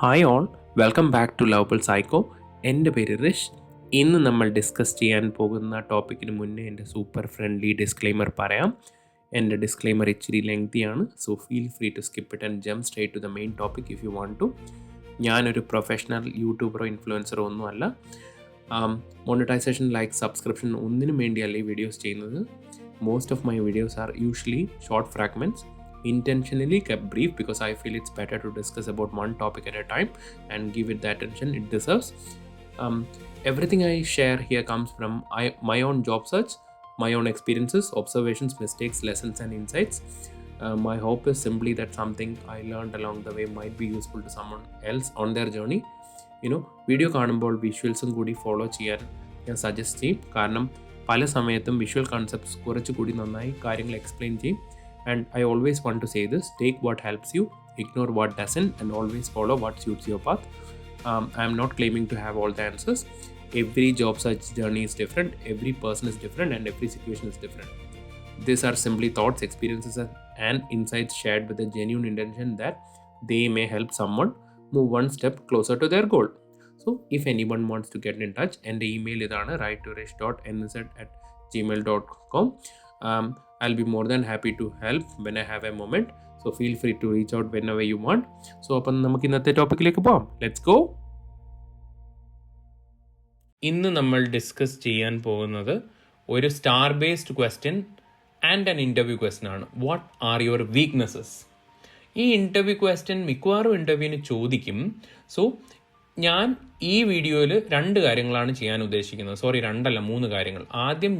Hi all, welcome back to lovable psycho. എൻ്റെ പേര് റിഷ്. ഇന്ന് നമ്മൾ ഡിസ്കസ് ചെയ്യാൻ പോകുന്ന ടോപ്പിക്കിന് മുന്നേ എൻ്റെ സൂപ്പർ ഫ്രണ്ട്ലി ഡിസ്ക്ലെയിമർ പറയാം. എൻ്റെ ഡിസ്ക്ലെയിമർ ഇച്ചിരി ലെങ്തിയാണ്, so feel free to skip it and jump straight to the main topic if you want to. ഞാനൊരു പ്രൊഫഷണൽ യൂട്യൂബറോ ഇൻഫ്ലുവൻസറോ ഒന്നുമല്ല. മോണിറ്റൈസേഷൻ, ലൈക്ക്, സബ്സ്ക്രിപ്ഷൻ ഒന്നിനും വേണ്ടിയല്ല ഈ വീഡിയോസ് ചെയ്യുന്നത്. Most of my videos are usually short fragments, intentionally kept brief because I feel it's better to discuss about one topic at a time and give it the attention it deserves. Everything I share here comes from my own job search, my own experiences, observations, mistakes, lessons and insights. My hope is simply that something I learned along the way might be useful to someone else on their journey. Video കാണുമ്പോൾ വിഷ്വൽസും കൂടി follow ചെയ്യാൻ ഞാൻ suggest ചെയ്യും. കാരണം പല സമയത്തും visual concepts കുറച്ചുകൂടി നന്നായി കാര്യങ്ങൾ എക്സ്പ്ലെയിൻ ചെയ്യും. And I always want to say this: take what helps you, ignore what doesn't, and always follow what suits your path. I am not claiming to have all the answers. Every job search journey is different, every person is different, and every situation is different. These are simply thoughts, experiences, and insights shared with a genuine intention that they may help someone move one step closer to their goal. So, if anyone wants to get in touch, and the email is writetourish.nz@gmail.com. I'll be more than happy to help when I have a moment. So feel free to reach out whenever you want. So അപ്പം നമുക്ക് ഇന്നത്തെ ടോപ്പിക്കിലേക്ക് പോകാം. Let's go. ഇന്ന് നമ്മൾ discuss ചെയ്യാൻ പോകുന്നത് ഒരു star based question and an interview question ആണ്. What are your weaknesses? ഈ ഇൻ്റർവ്യൂ ക്വസ്റ്റ്യൻ മിക്കവാറും ഇൻ്റർവ്യൂവിന് ചോദിക്കും. സോ ഞാൻ ഈ വീഡിയോയിൽ 2 കാര്യങ്ങളാണ് ചെയ്യാൻ ഉദ്ദേശിക്കുന്നത്. 3 കാര്യങ്ങൾ. ആദ്യം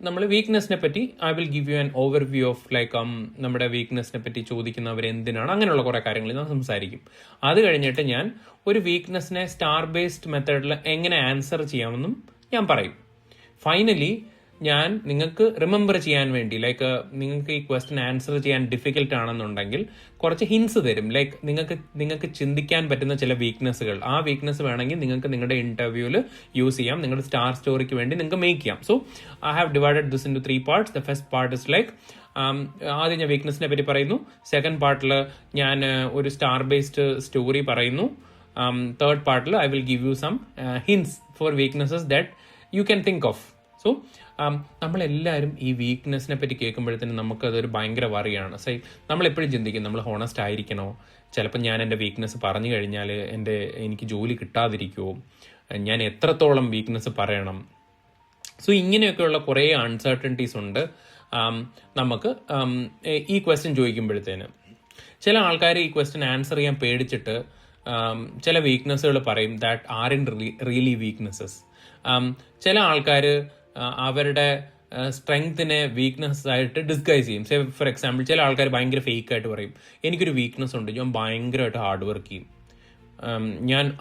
നമ്മൾ വീക്ക്നെസ്സിനെ പറ്റി I will give you an overview of like നമ്മുടെ വീക്ക്നെസ്സിനെ പറ്റി ചോദിക്കുന്നവർ എന്തിനാണ്, അങ്ങനെയുള്ള കുറേ കാര്യങ്ങൾ ഞാൻ സംസാരിക്കും. അത് കഴിഞ്ഞിട്ട് ഞാൻ ഒരു വീക്ക്നെസ്സിനെ സ്റ്റാർ ബേസ്ഡ് മെത്തേഡിൽ എങ്ങനെ ആൻസർ ചെയ്യാമെന്നും ഞാൻ പറയും. ഫൈനലി ഞാൻ നിങ്ങൾക്ക് റിമെമ്പർ ചെയ്യാൻ വേണ്ടി, ലൈക്ക് നിങ്ങൾക്ക് ഈ ക്വസ്റ്റ്യൻ ആൻസർ ചെയ്യാൻ ഡിഫിക്കൽട്ട് ആണെന്നുണ്ടെങ്കിൽ കുറച്ച് ഹിൻസ് തരും. ലൈക്ക് നിങ്ങൾക്ക് ചിന്തിക്കാൻ പറ്റുന്ന ചില വീക്ക്നെസ്സുകൾ, ആ വീക്ക്നെസ് വേണമെങ്കിൽ നിങ്ങൾക്ക് നിങ്ങളുടെ ഇന്റർവ്യൂവിൽ യൂസ് ചെയ്യാം, നിങ്ങളുടെ സ്റ്റാർ സ്റ്റോറിക്ക് വേണ്ടി നിങ്ങൾക്ക് മേക്ക് ചെയ്യാം. So I have divided this into 3 parts. The first part is like ആദ്യം ഞാൻ വീക്ക്നെസ്സിനെ പറ്റി പറയുന്നു. സെക്കൻഡ് പാർട്ടിൽ ഞാൻ ഒരു സ്റ്റാർ ബേസ്ഡ് സ്റ്റോറി പറയുന്നു. തേർഡ് പാർട്ടിൽ I will give you some hints for weaknesses that you can think of. So നമ്മളെല്ലാവരും ഈ വീക്ക്നെസ്സിനെ പറ്റി കേൾക്കുമ്പോഴത്തേനും നമുക്കതൊരു ഭയങ്കര വറിയാണ്. നമ്മളെപ്പോഴും ചിന്തിക്കും നമ്മൾ ഹോണസ്റ്റ് ആയിരിക്കണോ, ചിലപ്പോൾ ഞാൻ എൻ്റെ വീക്ക്നെസ് പറഞ്ഞു കഴിഞ്ഞാൽ എനിക്ക് ജോലി കിട്ടാതിരിക്കുമോ, ഞാൻ എത്രത്തോളം വീക്ക്നെസ് പറയണം. സോ ഇങ്ങനെയൊക്കെയുള്ള കുറേ അൺസർട്ടനിറ്റീസ് ഉണ്ട് നമുക്ക് ഈ ക്വസ്റ്റ്യൻ ചോദിക്കുമ്പോഴത്തേന്. ചില ആൾക്കാർ ഈ ക്വസ്റ്റ്യൻ ആൻസർ ചെയ്യാൻ പേടിച്ചിട്ട് ചില വീക്ക്നെസ്സുകൾ പറയും that are in really weaknesses. ചില ആൾക്കാർ അവരുടെ സ്ട്രെങ്ത്തിനെ വീക്ക്നെസ് ആയിട്ട് ഡിസ്ഗൈസ് ചെയ്യും. ഫോർ എക്സാമ്പിൾ, ചില ആൾക്കാർ ഭയങ്കര ഫേക്ക് ആയിട്ട് പറയും എനിക്കൊരു വീക്ക്നെസ് ഉണ്ട്, ഞാൻ ഭയങ്കരമായിട്ട് ഹാർഡ് വർക്ക് ചെയ്യും,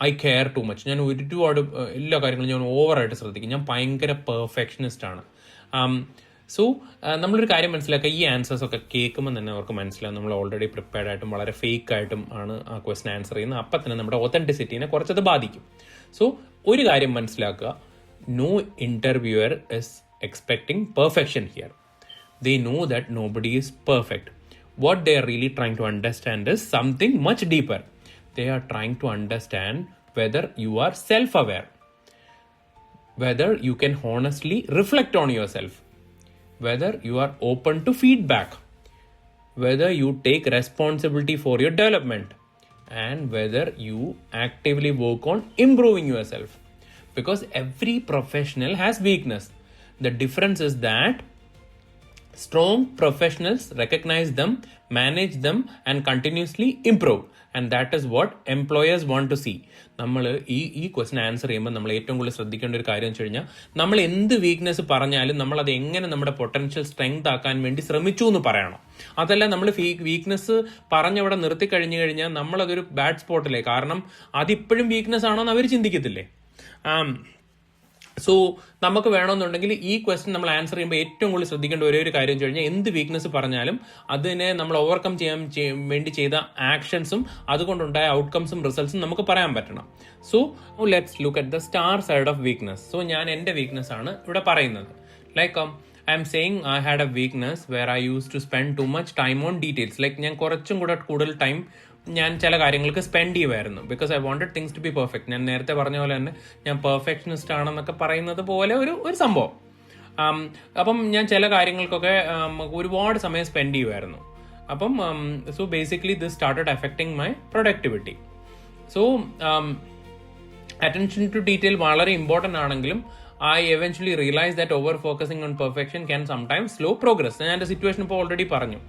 ഐ കെയർ ടു മച്ച്, ഞാൻ ഒരുപാട് എല്ലാ കാര്യങ്ങളും ഞാൻ ഓവറായിട്ട് ശ്രദ്ധിക്കും, ഞാൻ ഭയങ്കര പെർഫെക്ഷനിസ്റ്റ് ആണ്. സോ നമ്മളൊരു കാര്യം മനസ്സിലാക്കുക, ഈ ആൻസേഴ്സ് ഒക്കെ കേൾക്കുമ്പോൾ തന്നെ അവർക്ക് മനസ്സിലാവും നമ്മൾ ഓൾറെഡി പ്രിപ്പയർഡ് ആയിട്ടും വളരെ ഫേക്ക് ആയിട്ടും ആണ് ആ ക്വസ്റ്റൻ ആൻസർ ചെയ്യുന്നത്. അപ്പം തന്നെ നമ്മുടെ ഒത്തൻറ്റിസിറ്റീനെ കുറച്ചത് ബാധിക്കും. സോ ഒരു കാര്യം മനസ്സിലാക്കുക, no interviewer is expecting perfection here. They know that nobody is perfect. What they are really trying to understand is something much deeper. They are trying to understand whether you are self-aware, whether you can honestly reflect on yourself, whether you are open to feedback, whether you take responsibility for your development, and whether you actively work on improving yourself. Because every professional has weakness. The difference is that strong professionals recognize them, manage them, and continuously improve. And that is what employers want to see. നമ്മൾ ഈ question answer ചെയ്യുമ്പോൾ നമ്മൾ ഏറ്റവും കൂടുതൽ ശ്രദ്ധിക്കേണ്ട ഒരു കാര്യം വെച്ച് കഴിഞ്ഞാൽ, നമ്മൾ എന്ത് വീക്ക്നെസ് പറഞ്ഞാലും നമ്മൾ അത് എങ്ങനെ നമ്മുടെ പൊട്ടൻഷ്യൽ സ്ട്രെങ്ത് ആക്കാൻ വേണ്ടി ശ്രമിച്ചു എന്ന് പറയണം. അതല്ല നമ്മൾ വീക്ക്നെസ് പറഞ്ഞവിടെ നിർത്തി കഴിഞ്ഞു കഴിഞ്ഞാൽ നമ്മളതൊരു ബാഡ് സ്പോട്ടിലേ, കാരണം അതിപ്പോഴും വീക്ക്നെസ് ആണോ എന്ന് അവർ ചിന്തിക്കത്തില്ലേ. സോ നമുക്ക് വേണമെന്നുണ്ടെങ്കിൽ ഈ ക്വസ്റ്റ്യൻ നമ്മൾ ആൻസർ ചെയ്യുമ്പോൾ ഏറ്റവും കൂടുതൽ ശ്രദ്ധിക്കേണ്ട ഒരേ ഒരു കാര്യം വെച്ച് കഴിഞ്ഞാൽ, എന്ത് വീക്ക്നെസ് പറഞ്ഞാലും അതിനെ നമ്മൾ ഓവർകം ചെയ്യാൻ വേണ്ടി ചെയ്ത ആക്ഷൻസും അതുകൊണ്ടുണ്ടായ ഔട്ട്കംസും റിസൾട്ട്സും നമുക്ക് പറയാൻ പറ്റണം. So let's look at the star side of weakness. So ഞാൻ എൻ്റെ വീക്ക്നെസ് ആണ് ഇവിടെ പറയുന്നത്. Like I'm saying I had a weakness where I use to spend too much time on details. Like ഞാൻ കുറച്ചും കൂടെ കൂടുതൽ ടൈം ഞാൻ ചില കാര്യങ്ങൾക്ക് സ്പെൻഡ് ചെയ്യുമായിരുന്നു, because I wanted things to be perfect. ഞാൻ നേരത്തെ പറഞ്ഞ പോലെ തന്നെ ഞാൻ പെർഫെക്ഷനിസ്റ്റ് ആണെന്നൊക്കെ പറയുന്നത് പോലെ ഒരു സംഭവം. അപ്പം ഞാൻ ചില കാര്യങ്ങൾക്കൊക്കെ ഒരുപാട് സമയം സ്പെൻഡ് ചെയ്യുമായിരുന്നു. അപ്പം so basically this started affecting my productivity. So attention to detail വളരെ ഇമ്പോർട്ടൻ്റ് ആണെങ്കിലും I eventually realized that over focusing on perfection can sometimes slow progress. ഞാൻ എൻ്റെ സിറ്റുവേഷൻ ഇപ്പോൾ ഓൾറെഡി പറഞ്ഞു.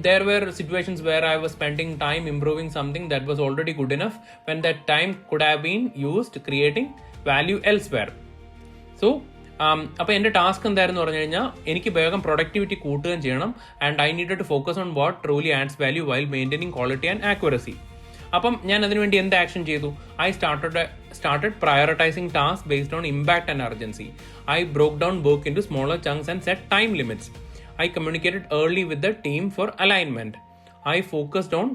There were situations where I was spending time improving something that was already good enough when that time could have been used creating value elsewhere. So അപ്പോൾ എൻ്റെ task എന്തായിരുന്നു പറഞ്ഞു കഴിഞ്ഞാൽ എനിക്ക് വേഗം പ്രൊഡക്ടിവിറ്റി കൂട്ടുകയും ചെയ്യണം. And I needed to focus on what truly adds value while maintaining quality and accuracy. അപ്പം ഞാൻ അതിനുവേണ്ടി എന്ത് ആക്ഷൻ ചെയ്തു? I started prioritising task based on impact and urgency. I broke down work into smaller chunks and set time limits. I communicated early with the team for alignment. I focused on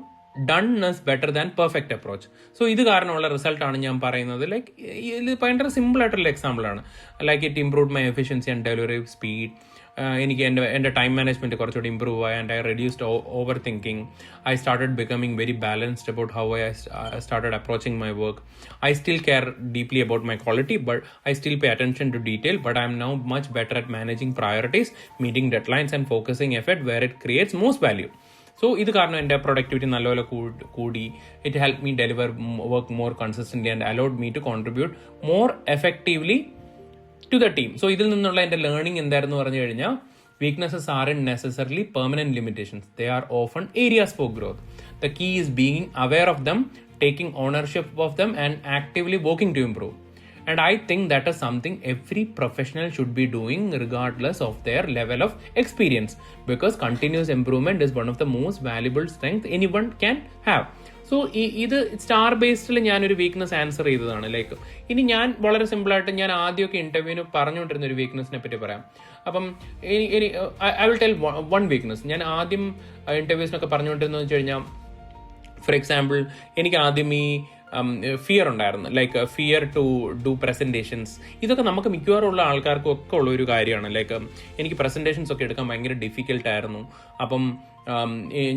doneness better than perfect approach. So ഇത് കാരണമുള്ള റിസൾട്ടാണ് ഞാൻ പറയുന്നത്. Like ഇത് ഭയങ്കര simple ആയിട്ടുള്ള എക്സാമ്പിളാണ്. Like it improved my efficiency and delivery speed. എനിക്ക് എൻ്റെ ടൈം മാനേജ്മെൻറ്റ് കുറച്ചുകൂടി ഇമ്പ്രൂവ് ആയി. And I reduced overthinking. I started becoming very balanced about how I started approaching my work. I still care deeply about my quality, but I still pay attention to detail. But I'm now much better at managing priorities, meeting deadlines and focusing effort where it creates most value. So ഇത് കാരണം എൻ്റെ productivity നല്ലപോലെ കൂടി. It help me deliver work more consistently and allowed me to contribute more effectively to the team. So ഇതിൽ നിന്നുള്ള എൻ്റെ learning എന്തായിരുന്നു പറഞ്ഞു കഴിഞ്ഞാൽ, weaknesses aren't necessarily permanent limitations. They are often areas for growth. The key is being aware of them, taking ownership of them, and actively working to improve. And I think that is something every professional should be doing regardless of their level of experience, because continuous improvement is one of the most valuable strengths anyone can have. So ഇത് star ബേസ്ഡിൽ ഞാനൊരു weakness answer ചെയ്തതാണ്. Like ഇനി ഞാൻ വളരെ സിമ്പിളായിട്ട് ഞാൻ ആദ്യമൊക്കെ ഇൻ്റർവ്യൂവിന് പറഞ്ഞുകൊണ്ടിരുന്ന ഒരു വീക്ക്നെസ്സിനെ പറ്റി പറയാം. അപ്പം I will tell one weakness. ഞാൻ ആദ്യം ഇൻ്റർവ്യൂസിനൊക്കെ പറഞ്ഞുകൊണ്ടിരുന്നത് വെച്ച് കഴിഞ്ഞാൽ, ഫോർ എക്സാമ്പിൾ എനിക്ക് ആദ്യം ഈ ഫിയർ ഉണ്ടായിരുന്നു. Like fear to do presentations. ഇതൊക്കെ നമുക്ക് മിക്കവാറും ഉള്ള ആൾക്കാർക്കും ഒക്കെ ഉള്ള ഒരു കാര്യമാണ്. ലൈക്ക് എനിക്ക് പ്രസൻറ്റേഷൻസ് ഒക്കെ എടുക്കാൻ ഭയങ്കര ഡിഫിക്കൽട്ടായിരുന്നു. അപ്പം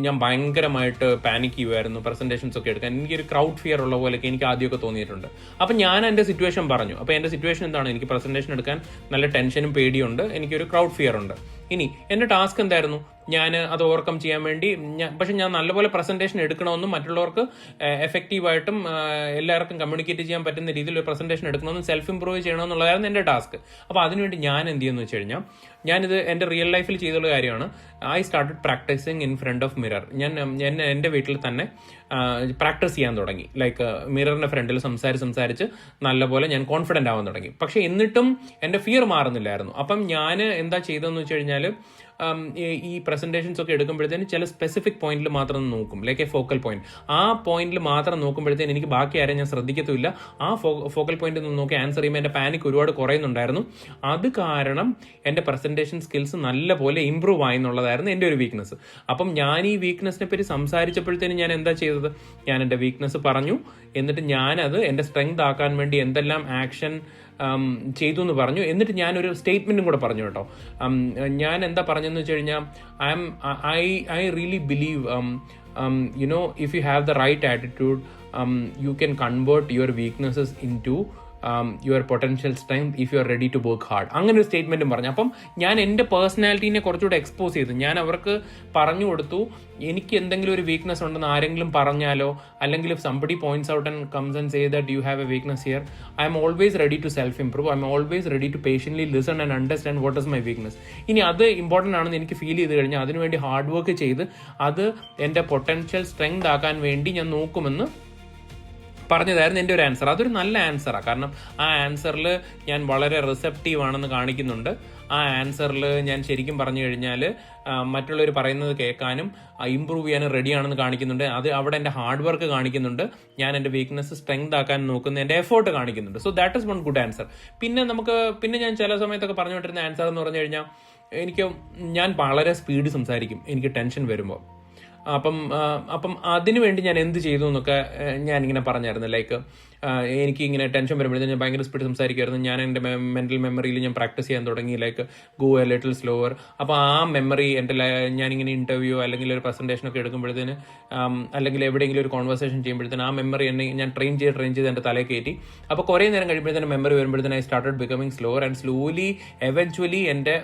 ഞാൻ ഭയങ്കരമായിട്ട് പാനിക് ചെയ്യുമായിരുന്നു പ്രസൻറ്റേഷൻസ് ഒക്കെ എടുക്കാൻ. എനിക്കൊരു ക്രൗഡ് ഫിയർ ഉള്ള പോലെയൊക്കെ എനിക്ക് ആദ്യമൊക്കെ തോന്നിയിട്ടുണ്ട്. അപ്പം ഞാൻ എൻ്റെ സിറ്റുവേഷൻ പറഞ്ഞു. അപ്പോൾ എൻ്റെ സിറ്റുവേഷൻ എന്താണ്? എനിക്ക് പ്രസൻറ്റേഷൻ എടുക്കാൻ നല്ല ടെൻഷനും പേടിയുണ്ട്, എനിക്കൊരു ക്രൗഡ് ഫിയർ ഉണ്ട്. ഇനി എൻ്റെ ടാസ്ക് എന്തായിരുന്നു? ഞാൻ അത് ഓവർകം ചെയ്യാൻ വേണ്ടി പക്ഷെ ഞാൻ നല്ലപോലെ പ്രസൻറ്റേഷൻ എടുക്കണമെന്നും മറ്റുള്ളവർക്ക് എഫക്റ്റീവായിട്ടും എല്ലാവർക്കും കമ്മ്യൂണിക്കേറ്റ് ചെയ്യാൻ പറ്റുന്ന രീതിയിൽ ഒരു പ്രസൻറ്റേഷൻ എടുക്കണമെന്നും സെൽഫ് ഇംപ്രൂവ് ചെയ്യണമെന്നുള്ളതായിരുന്നു എൻ്റെ ടാസ്ക്. അപ്പോൾ അതിനുവേണ്ടി ഞാൻ എന്ത് ചെയ്യുമെന്ന് വെച്ച് കഴിഞ്ഞാൽ, ഞാനിത് എൻ്റെ റിയൽ ലൈഫിൽ ചെയ്തുള്ള കാര്യമാണ്. I started practising in front of mirror. ഞാൻ എൻ്റെ വീട്ടിൽ തന്നെ പ്രാക്ടീസ് ചെയ്യാൻ തുടങ്ങി. ലൈക്ക് മിററിൻ്റെ ഫ്രണ്ടിൽ സംസാരിച്ച് നല്ലപോലെ ഞാൻ കോൺഫിഡൻ്റ് ആവാൻ തുടങ്ങി. പക്ഷേ എന്നിട്ടും എൻ്റെ ഫിയർ മാറുന്നില്ലായിരുന്നു. അപ്പം ഞാൻ എന്താ ചെയ്തതെന്ന് വെച്ച് കഴിഞ്ഞാൽ, ഈ പ്രസൻറ്റേഷൻസ് ഒക്കെ എടുക്കുമ്പോഴത്തേന് ചില സ്പെസിഫിക് പോയിന്റിൽ മാത്രം നോക്കും. Like A focal point. ആ പോയിന്റിൽ മാത്രം നോക്കുമ്പോഴത്തേന് എനിക്ക് ബാക്കി ആരെയും ഞാൻ ശ്രദ്ധിക്കത്തുമില്ല. ആ ഫോക്കൽ പോയിന്റിൽ നിന്ന് നോക്കി ആൻസർ ചെയ്യുമ്പോൾ എൻ്റെ പാനിക് ഒരുപാട് കുറയുന്നുണ്ടായിരുന്നു. അത് കാരണം എൻ്റെ പ്രസൻറ്റേഷൻ സ്കിൽസ് നല്ലപോലെ ഇമ്പ്രൂവ് ആയി എന്നുള്ളതായിരുന്നു എൻ്റെ ഒരു വീക്ക്നെസ്. അപ്പം ഞാൻ ഈ വീക്ക്നെസ്സിനെ പറ്റി സംസാരിച്ചപ്പോഴത്തേനും ഞാൻ എന്താ ചെയ്തത്? ഞാൻ എൻ്റെ വീക്ക്നെസ് പറഞ്ഞു. എന്നിട്ട് ഞാനത് എൻ്റെ സ്ട്രെങ്ത് ആക്കാൻ വേണ്ടി എന്തെല്ലാം ആക്ഷൻ ചെയ്തു എന്ന് പറഞ്ഞു. എന്നിട്ട് ഞാനൊരു സ്റ്റേറ്റ്മെൻറ്റും കൂടെ പറഞ്ഞു കേട്ടോ. ഞാൻ എന്താ പറഞ്ഞതെന്ന് വെച്ച് കഴിഞ്ഞാൽ, I really believe if you have the right attitude, you can convert your weaknesses into your potential strength if you are ready to work hard. അങ്ങനെ ഒരു സ്റ്റേറ്റ്മെൻറ്റും പറഞ്ഞു. അപ്പം ഞാൻ എൻ്റെ പേഴ്സണാലിറ്റീനെ കുറച്ചുകൂടെ എക്സ്പോസ് ചെയ്തു. ഞാൻ അവർക്ക് പറഞ്ഞു കൊടുത്തു, എനിക്ക് എന്തെങ്കിലും ഒരു വീക്ക്നെസ് ഉണ്ടെന്ന് ആരെങ്കിലും പറഞ്ഞാലോ, അല്ലെങ്കിൽ if somebody points out and comes and say that you have a weakness here, I'm always ready to self improve. I'm always ready to patiently listen and understand what is my weakness. ഇനി അത് important ആണെന്ന് എനിക്ക് feel ചെയ്ത് കഴിഞ്ഞാൽ അതിനുവേണ്ടി hard work ചെയ്ത് അത് എൻ്റെ പൊട്ടൻഷ്യൽ സ്ട്രെങ്ത് ആക്കാൻ വേണ്ടി ഞാൻ നോക്കുമെന്ന് പറഞ്ഞതായിരുന്നു എൻ്റെ ഒരു ആൻസർ. അതൊരു നല്ല ആൻസറാണ്. കാരണം ആ ആൻസറിൽ ഞാൻ വളരെ റിസെപ്റ്റീവ് ആണെന്ന് കാണിക്കുന്നുണ്ട്. ആ ആൻസറിൽ ഞാൻ ശരിക്കും പറഞ്ഞു കഴിഞ്ഞാൽ മറ്റുള്ളവർ പറയുന്നത് കേൾക്കാനും ഇമ്പ്രൂവ് ചെയ്യാനും റെഡിയാണെന്ന് കാണിക്കുന്നുണ്ട്. അത് അവിടെ എൻ്റെ ഹാർഡ് വർക്ക് കാണിക്കുന്നുണ്ട്. ഞാൻ എൻ്റെ വീക്ക്നെസ് സ്ട്രെങ്ത് ആക്കാൻ നോക്കുന്ന എൻ്റെ എഫേർട്ട് കാണിക്കുന്നുണ്ട്. So that is one good answer. പിന്നെ ഞാൻ ചില സമയത്തൊക്കെ പറഞ്ഞുകൊണ്ടിരുന്ന ആൻസർ എന്ന് പറഞ്ഞു കഴിഞ്ഞാൽ, ഞാൻ വളരെ സ്പീഡ് സംസാരിക്കും എനിക്ക് ടെൻഷൻ വരുമ്പോൾ. അപ്പം അതിനു വേണ്ടി ഞാൻ എന്ത് ചെയ്തു എന്നൊക്കെ ഞാനിങ്ങനെ പറഞ്ഞായിരുന്നു. ലൈക്ക് എനിക്ക് ഇങ്ങനെ ടെൻഷൻ വരുമ്പോഴത്തേക്കും ഞാൻ ഭയങ്കര സ്പീഡ് സംസാരിക്കുമായിരുന്നു. ഞാൻ എൻ്റെ മെൻ്റൽ മെമ്മറിയിൽ ഞാൻ പ്രാക്ടീസ് ചെയ്യാൻ തുടങ്ങി, like go A little slower. അപ്പോൾ ആ മെമ്മറി എൻ്റെ ഞാനിങ്ങനെ ഇൻ്റർവ്യൂ അല്ലെങ്കിൽ ഒരു പ്രസൻറ്റേഷനൊക്കെ എടുക്കുമ്പോഴത്തേന് അല്ലെങ്കിൽ എവിടെയെങ്കിലും ഒരു കോൺവെർസേഷൻ ചെയ്യുമ്പോഴത്തേന് ആ മെമ്മറി എന്നെ ഞാൻ ട്രെയിൻ ചെയ്ത് എൻ്റെ തലയിൽ കയറ്റി. അപ്പോൾ കുറേ നേരം കഴിയുമ്പോഴത്തേന് മെമ്മറി വരുമ്പോഴത്തേന് I started becoming slower and slowly eventually എൻ്റെ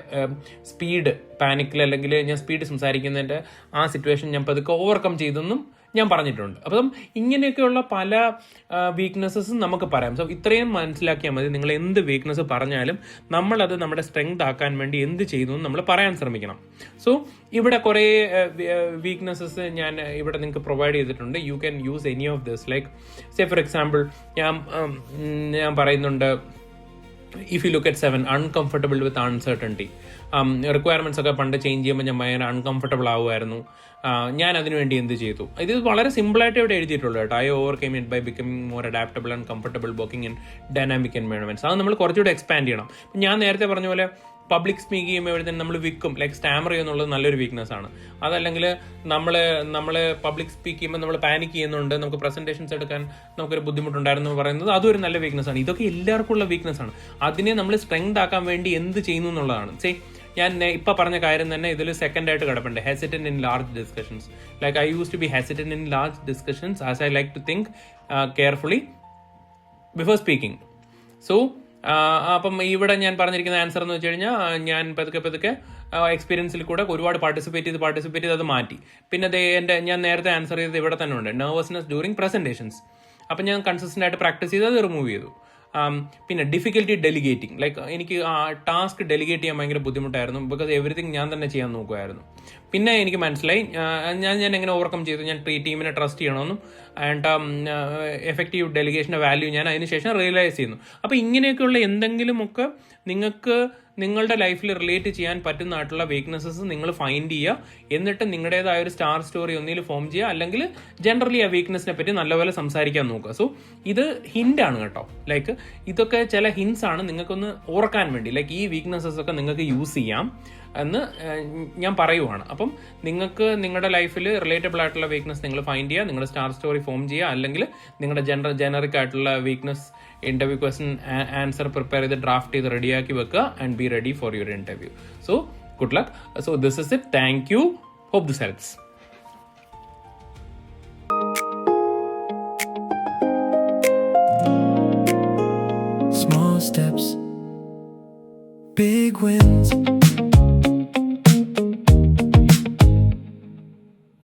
സ്പീഡ് പാനിക്കിൽ അല്ലെങ്കിൽ ഞാൻ സ്പീഡ് സംസാരിക്കുന്നതിൻ്റെ ആ സിറ്റുവേഷൻ ഞാൻ പതുക്കെ ഓവർകം ചെയ്തെന്നും ഞാൻ പറഞ്ഞിട്ടുണ്ട്. അപ്പം ഇങ്ങനെയൊക്കെയുള്ള പല വീക്ക്നെസ്സസും നമുക്ക് പറയാം. സോ ഇത്രയും മനസ്സിലാക്കിയാൽ മതി. നിങ്ങൾ എന്ത് വീക്ക്നെസ് പറഞ്ഞാലും നമ്മളത് നമ്മുടെ സ്ട്രെങ്ത് ആക്കാൻ വേണ്ടി എന്ത് ചെയ്തു എന്ന് നമ്മൾ പറയാൻ ശ്രമിക്കണം. സോ ഇവിടെ കുറേ വീക്ക്നെസ്സസ് ഞാൻ ഇവിടെ നിങ്ങൾക്ക് പ്രൊവൈഡ് ചെയ്തിട്ടുണ്ട്. You can use any of this. Like say for example ഞാൻ പറയുന്നുണ്ട്, if you look at 7, uncomfortable with uncertainty. Requirements ഒക്കെ പണ്ട് ചേഞ്ച് ചെയ്യുമ്പോൾ ഞാൻ ഭയങ്കര അൺകംഫർട്ടബിൾ ആവുമായിരുന്നു. ഞാൻ അതിനുവേണ്ടി എന്ത് ചെയ്തു? ഇത് വളരെ സിമ്പിളായിട്ട് ഇവിടെ എഴുതിയിട്ടുള്ളൂ കേട്ടോ. I overcome it by becoming more adaptable and comfortable working in dynamic environments. അത് നമ്മൾ കുറച്ചുകൂടെ എക്സ്പാൻഡ് ചെയ്യണം. ഞാൻ നേരത്തെ പറഞ്ഞ പോലെ പബ്ലിക് സ്പീക്ക് ചെയ്യുമ്പോഴത്തേനും നമ്മൾ വിൽക്കും, ലൈക്ക് സ്റ്റാമർ ചെയ്യുന്നുള്ളത് നല്ലൊരു വീക്ക്നെസ് ആണ്. അതല്ലെങ്കിൽ നമ്മൾ പബ്ലിക് സ്പീക്ക് ചെയ്യുമ്പോൾ നമ്മൾ പാനിക് ചെയ്യുന്നുണ്ട്, നമുക്ക് പ്രസന്റേഷൻസ് എടുക്കാൻ നമുക്കൊരു ബുദ്ധിമുട്ടുണ്ടായിരുന്നു പറയുന്നത് അതൊരു നല്ല വീക്ക്നെസ് ആണ്. ഇതൊക്കെ എല്ലാവർക്കും ഉള്ള വീക്ക്നെസ് ആണ്. അതിനെ നമ്മൾ സ്ട്രെങ്ത് ആക്കാൻ വേണ്ടി എന്ത് ചെയ്യുന്നു എന്നുള്ളതാണ്. ഞാൻ ഇപ്പം പറഞ്ഞ കാര്യം തന്നെ ഇതിൽ സെക്കൻഡായിട്ട് കിടപ്പുണ്ട്, hesitant in large discussions. Like I use to be hesitant in large discussions as I like to think carefully before speaking. So അപ്പം ഇവിടെ ഞാൻ പറഞ്ഞിരിക്കുന്ന ആൻസർ എന്ന് വെച്ച് കഴിഞ്ഞാൽ ഞാൻ പതുക്കെ എക്സ്പീരിയൻസിൽ കൂടെ ഒരുപാട് പാർട്ടിസിപ്പേറ്റ് ചെയ്ത് അത് മാറ്റി. പിന്നെ ഞാൻ നേരത്തെ ആൻസർ ചെയ്തത് ഇവിടെ തന്നെ ഉണ്ട്, നെർവസ്നെസ് ഡ്യൂറിങ് പ്രസന്റേഷൻസ്. അപ്പം ഞാൻ കൺസിസ്റ്റന്റ് ആയിട്ട് പ്രാക്ടീസ് ചെയ്ത് അത് റിമൂവ് ചെയ്തു. പിന്നെ ഡിഫിക്കൽട്ടി ഡെലിഗേറ്റിംഗ്, ലൈക്ക് എനിക്ക് ടാസ്ക് ഡെലിഗേറ്റ് ചെയ്യാൻ ഭയങ്കര ബുദ്ധിമുട്ടായിരുന്നു, ബിക്കോസ് എവറിത്തിങ് ഞാൻ തന്നെ ചെയ്യാൻ നോക്കുമായിരുന്നു. പിന്നെ എനിക്ക് മനസ്സിലായി ഞാൻ എങ്ങനെ ഓവർകം ചെയ്തു, ഞാൻ ടീമിനെ ട്രസ്റ്റ് ചെയ്യണമെന്നും ആൻഡ് എഫക്റ്റീവ് ഡെലിഗേഷൻ്റെ വാല്യൂ ഞാൻ അതിനുശേഷം റിയലൈസ് ചെയ്യുന്നു. അപ്പോൾ ഇങ്ങനെയൊക്കെയുള്ള എന്തെങ്കിലുമൊക്കെ നിങ്ങൾക്ക് നിങ്ങളുടെ ലൈഫിൽ റിലേറ്റ് ചെയ്യാൻ പറ്റുന്നതായിട്ടുള്ള വീക്ക്നെസ്സസ് നിങ്ങൾ ഫൈൻഡ് ചെയ്യുക. എന്നിട്ട് നിങ്ങളുടേതായ ഒരു സ്റ്റാർ സ്റ്റോറി ഒന്നിൽ ഫോം ചെയ്യുക, അല്ലെങ്കിൽ ജനറലി ആ വീക്ക്നെസ്സിനെ പറ്റി നല്ലപോലെ സംസാരിക്കാൻ നോക്കുക. സോ ഇത് ഹിൻ്റാണ് കേട്ടോ. ലൈക്ക് ഇതൊക്കെ ചില ഹിൻസ് ആണ് നിങ്ങൾക്കൊന്ന് ഓർക്കാൻ വേണ്ടി. ലൈക്ക് ഈ വീക്ക്നെസ്സസ് ഒക്കെ നിങ്ങൾക്ക് യൂസ് ചെയ്യാം എന്ന് ഞാൻ പറയുവാണ്. അപ്പം നിങ്ങൾക്ക് നിങ്ങളുടെ ലൈഫിൽ റിലേറ്റബിൾ ആയിട്ടുള്ള വീക്ക്നെസ് നിങ്ങൾ ഫൈൻഡ് ചെയ്യുക, നിങ്ങളുടെ സ്റ്റാർ സ്റ്റോറി ഫോം ചെയ്യുക, അല്ലെങ്കിൽ നിങ്ങളുടെ ജനറിക് ആയിട്ടുള്ള weakness interview question answer prepare ചെയ്ത് ഡ്രാഫ്റ്റ് ചെയ്ത് റെഡിയാക്കി വെക്കുക and be ready for your interview. So good luck. So this is it. Thank you. Hope this helps. Small steps, big wins.